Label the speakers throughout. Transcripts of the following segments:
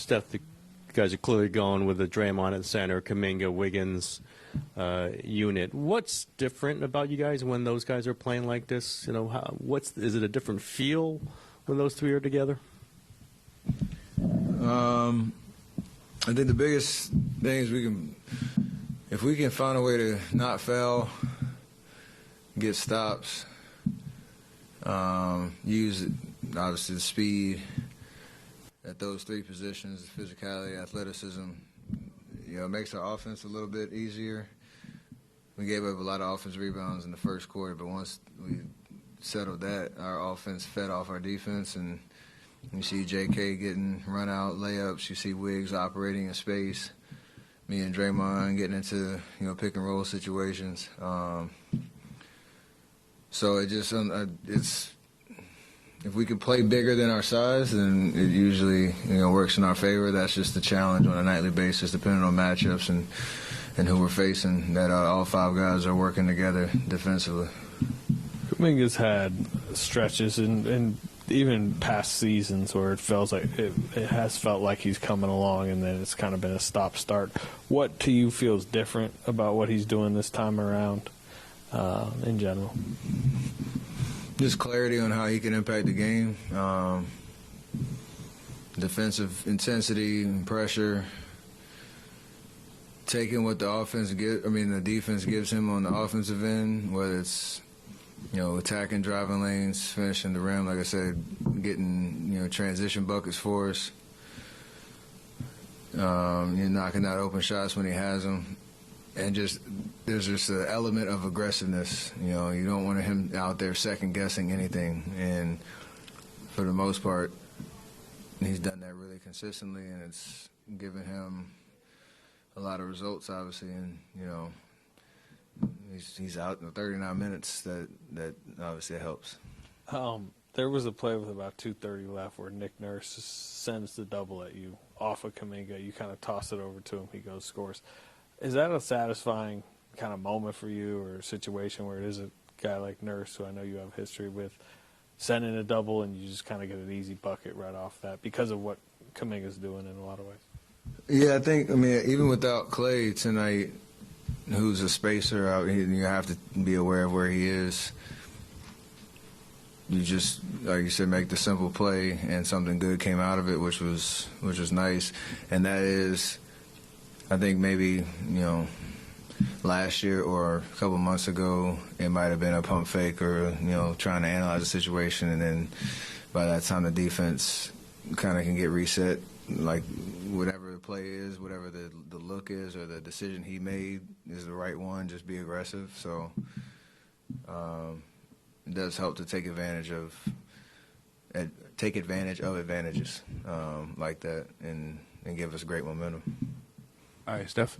Speaker 1: Steph, you guys are clearly going with the Draymond at center, Kuminga, Wiggins unit. What's different about you guys when those guys are playing like this? You know, is it a different feel when those three are together?
Speaker 2: I think the biggest thing is if we can find a way to not foul, get stops, use obviously the speed at those three positions, physicality, athleticism, you know, it makes our offense a little bit easier. We gave up a lot of offensive rebounds in the first quarter, but once we settled that, our offense fed off our defense, and you see J.K. getting run out layups. You see Wiggs operating in space. Me and Draymond getting into, you know, pick and roll situations. So it's if we can play bigger than our size, then it usually, you know, works in our favor. That's just the challenge on a nightly basis, depending on matchups and who we're facing. That all five guys are working together defensively.
Speaker 3: Kuminga's had stretches and even past seasons where it feels like it has felt like he's coming along, and then it's kind of been a stop-start. What to you feels different about what he's doing this time around in general?
Speaker 2: Just clarity on how he can impact the game, defensive intensity and pressure, taking what the defense gives him on the offensive end, whether it's, you know, attacking driving lanes, finishing the rim, like I said, getting, you know, transition buckets for us. You're knocking out open shots when he has them. And there's just an element of aggressiveness. You know, you don't want him out there second-guessing anything. And for the most part, he's done that really consistently, and it's given him a lot of results, obviously. And, you know, he's out in the 39 minutes. That obviously helps.
Speaker 3: There was a play with about 2:30 left where Nick Nurse sends the double at you off of Kuminga. You kind of toss it over to him. He goes, scores. Is that a satisfying kind of moment for you, or a situation where it is a guy like Nurse, who I know you have history with, sending a double and you just kind of get an easy bucket right off that because of what Kuminga's doing in a lot of ways?
Speaker 2: Yeah, I think, even without Clay tonight, who's a spacer out, you have to be aware of where he is. You just, like you said, make the simple play, and something good came out of it, which was nice. And that is, I think maybe, you know, last year or a couple months ago, it might have been a pump fake or, you know, trying to analyze the situation, and then by that time the defense kind of can get reset. Like, whatever the play is, whatever the look is, or the decision he made is the right one, just be aggressive. So it does help to take advantage of advantages like that, and give us great momentum.
Speaker 4: All right, Steph.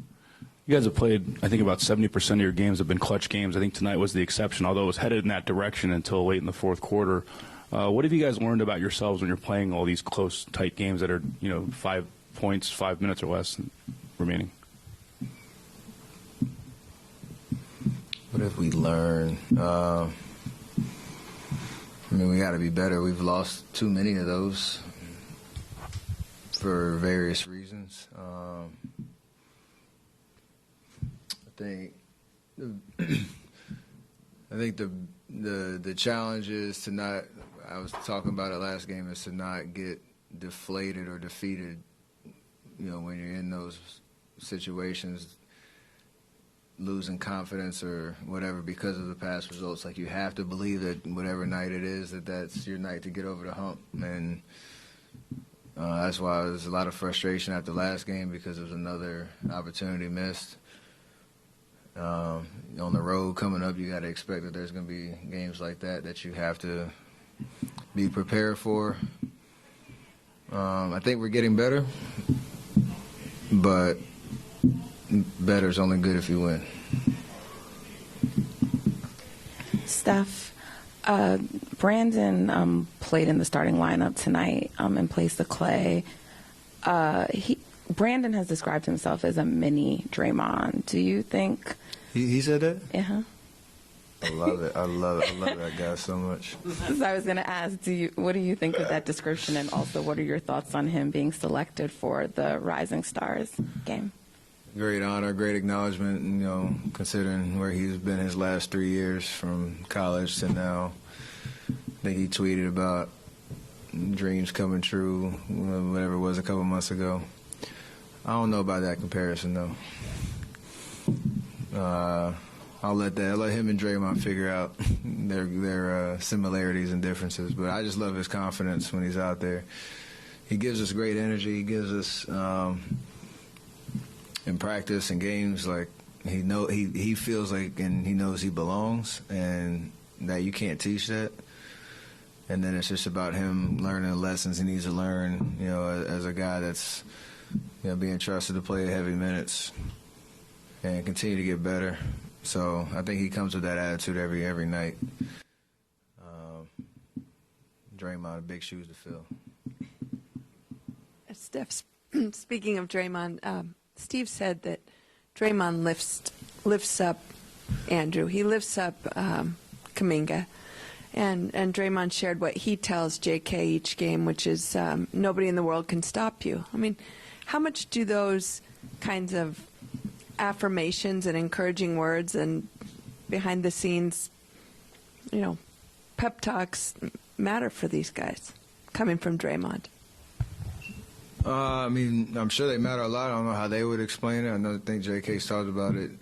Speaker 4: You guys have played, I think, about 70% of your games have been clutch games. I think tonight was the exception, although it was headed in that direction until late in the fourth quarter. What have you guys learned about yourselves when you're playing all these close, tight games that are, you know, 5 points, 5 minutes or less remaining?
Speaker 2: What have we learned? We got to be better. We've lost too many of those for various reasons. I think the challenge is to not. I was talking about it last game, is to not get deflated or defeated. You know, when you're in those situations, losing confidence or whatever because of the past results. Like, you have to believe that whatever night it is, that's your night to get over the hump. And that's why there's a lot of frustration after last game, because it was another opportunity missed. On the road coming up, you got to expect that there's going to be games like that you have to be prepared for. I think we're getting better, but better is only good if you win.
Speaker 5: Steph, Brandon played in the starting lineup tonight in place of Clay. Brandon has described himself as a mini Draymond. Do you think
Speaker 2: he said that?
Speaker 5: Yeah.
Speaker 2: I love it. I love that guy so much.
Speaker 5: So I was going to ask, what do you think of that description, and also what are your thoughts on him being selected for the Rising Stars game?
Speaker 2: Great honor, great acknowledgement, considering where he's been his last 3 years from college to now. I think he tweeted about dreams coming true, whatever it was, a couple months ago. I don't know about that comparison, though. I'll let him and Draymond figure out their similarities and differences. But I just love his confidence when he's out there. He gives us great energy. He gives us in practice and games, like he feels like, and he knows he belongs, and that you can't teach that. And then it's just about him learning the lessons he needs to learn, as a guy that's being trusted to play heavy minutes and continue to get better. So I think he comes with that attitude every night. Draymond, big shoes to fill.
Speaker 6: Steph, speaking of Draymond, Steve said that Draymond lifts up Andrew. He lifts up Kuminga. And Draymond shared what he tells J.K. each game, which is nobody in the world can stop you. I mean, how much do those kinds of affirmations and encouraging words and behind the scenes, pep talks matter for these guys coming from Draymond?
Speaker 2: I'm sure they matter a lot. I don't know how they would explain it. I think J.K.'s talked about it,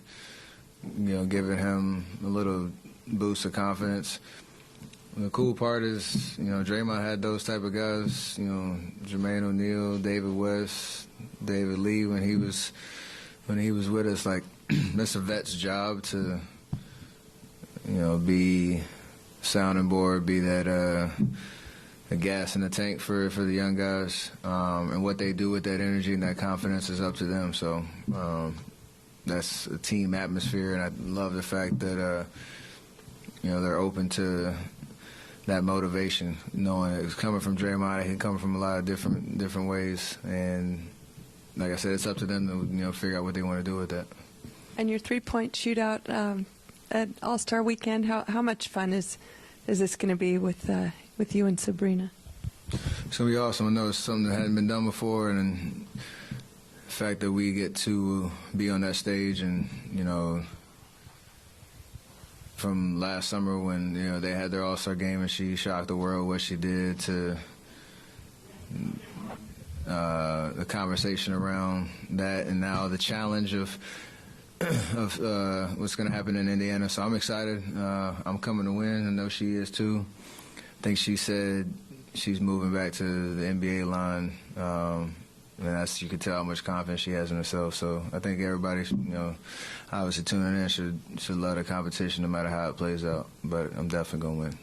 Speaker 2: giving him a little boost of confidence. The cool part is, Draymond had those type of guys, Jermaine O'Neal, David West, David Lee, when he was with us. Like, that's a vet's job to, be sounding board, be that the gas in the tank for the young guys. And what they do with that energy and that confidence is up to them. So that's a team atmosphere, and I love the fact that, they're open to that motivation, knowing it's coming from Draymond. It can come from a lot of different ways, and like I said, it's up to them to figure out what they want to do with that.
Speaker 6: And your 3-point shootout at All-Star Weekend, how much fun is this going to be with you and Sabrina?
Speaker 2: It's going to be awesome. I know it's something that hadn't been done before, and the fact that we get to be on that stage, and from last summer when they had their All-Star game and she shocked the world what she did, to the conversation around that, and now the challenge of what's going to happen in Indiana. So I'm excited. I'm coming to win. I know she is too. I think she said she's moving back to the NBA line. And you can tell how much confidence she has in herself. So I think everybody, obviously tuning in should love the competition no matter how it plays out. But I'm definitely going to win.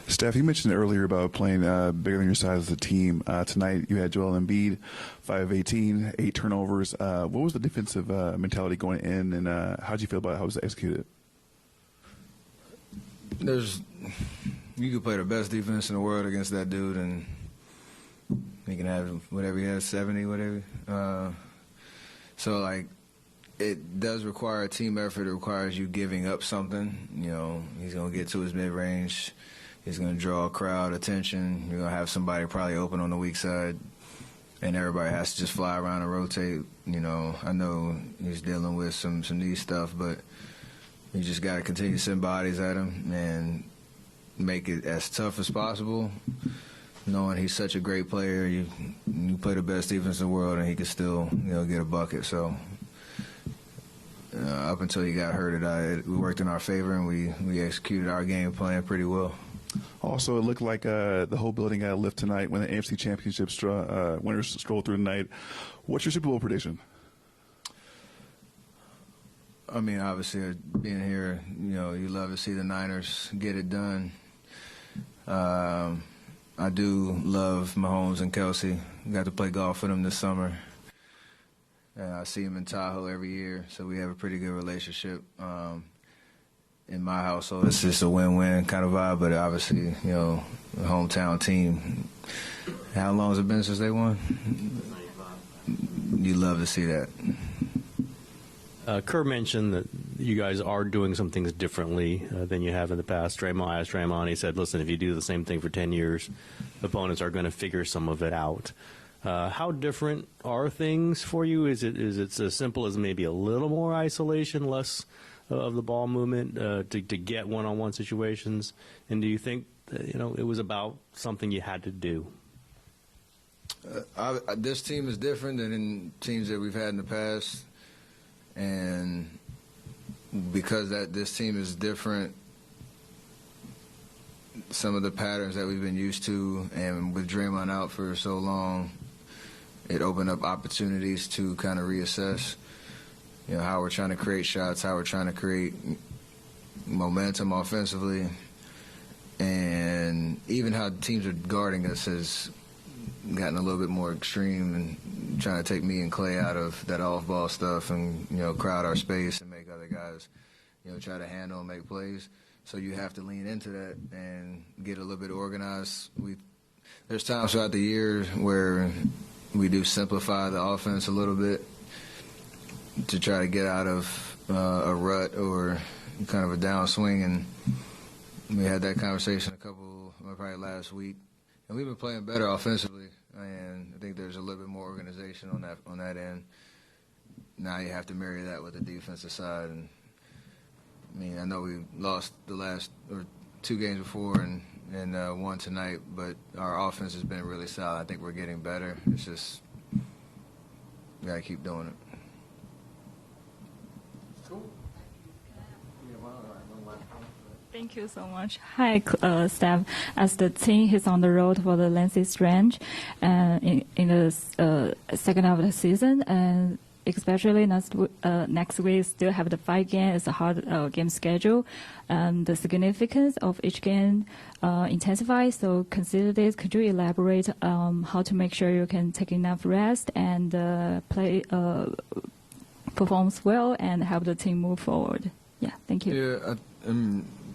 Speaker 7: Steph, you mentioned earlier about playing bigger than your size as a team. Tonight you had Joel Embiid, 5'18", 8 turnovers. What was the defensive mentality going in, and how did you feel about how it was executed?
Speaker 2: You could play the best defense in the world against that dude, and he can have whatever he has, 70, whatever. So, like, it does require a team effort. It requires you giving up something. He's going to get to his mid-range. He's going to draw crowd attention. You're going to have somebody probably open on the weak side, and everybody has to just fly around and rotate. I know he's dealing with some knee stuff, but you just got to continue to send bodies at him and make it as tough as possible, knowing he's such a great player. You play the best defense in the world, and he can still get a bucket. So up until he got hurt, we worked in our favor, and we executed our game plan pretty well.
Speaker 7: Also, it looked like the whole building got a lift tonight when the AFC Championship winners strolled through the night. What's your Super Bowl prediction?
Speaker 2: I mean, obviously, being here, you love to see the Niners get it done. I do love Mahomes and Kelsey. Got to play golf with them this summer. I see him in Tahoe every year, so we have a pretty good relationship. In my household, it's just a win-win kind of vibe, but obviously, the hometown team. How long has it been since they won? You love to see that.
Speaker 1: Kerr mentioned that you guys are doing some things differently than you have in the past. Draymond asked Draymond, he said, listen, if you do the same thing for 10 years, opponents are going to figure some of it out. How different are things for you? Is it as simple as maybe a little more isolation, less of the ball movement to get one-on-one situations? And do you think it was about something you had to do?
Speaker 2: This team is different than in teams that we've had in the past, and because this team is different, some of the patterns that we've been used to, and with Draymond out for so long, it opened up opportunities to kind of reassess, how we're trying to create shots, how we're trying to create momentum offensively, and even how teams are guarding us has gotten a little bit more extreme and trying to take me and Clay out of that off-ball stuff and, crowd our space and make other guys, try to handle and make plays. So you have to lean into that and get a little bit organized. There's times throughout the year where we do simplify the offense a little bit to try to get out of a rut or kind of a downswing, and we had that conversation probably last week. And we've been playing better offensively, and I think there's a little bit more organization on that end. Now you have to marry that with the defensive side. And I know we lost the last 2 games before and won tonight, but our offense has been really solid. I think we're getting better. It's just we gotta keep doing it.
Speaker 8: Thank you so much. Hi, Steph. As the team is on the road for the lengthy stretch in the second half of the season, and especially next week still have the 5 game. It's a hard game schedule, and the significance of each game intensifies. So consider this. Could you elaborate how to make sure you can take enough rest and play performs well and help the team move forward? Yeah, thank you.
Speaker 2: Yeah,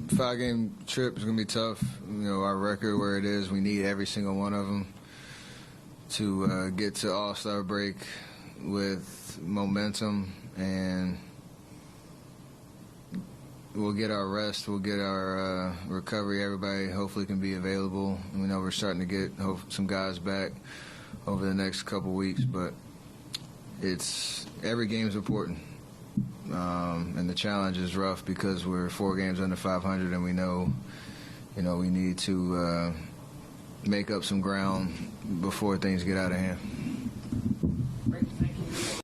Speaker 2: 5-game trip is going to be tough. Our record where it is, we need every single one of them to get to All-Star break with momentum, and we'll get our rest, we'll get our recovery. Everybody hopefully can be available. We know we're starting to get some guys back over the next couple weeks, but every game is important. And the challenge is rough because we're 4 games under 500, and we know, we need to make up some ground before things get out of hand.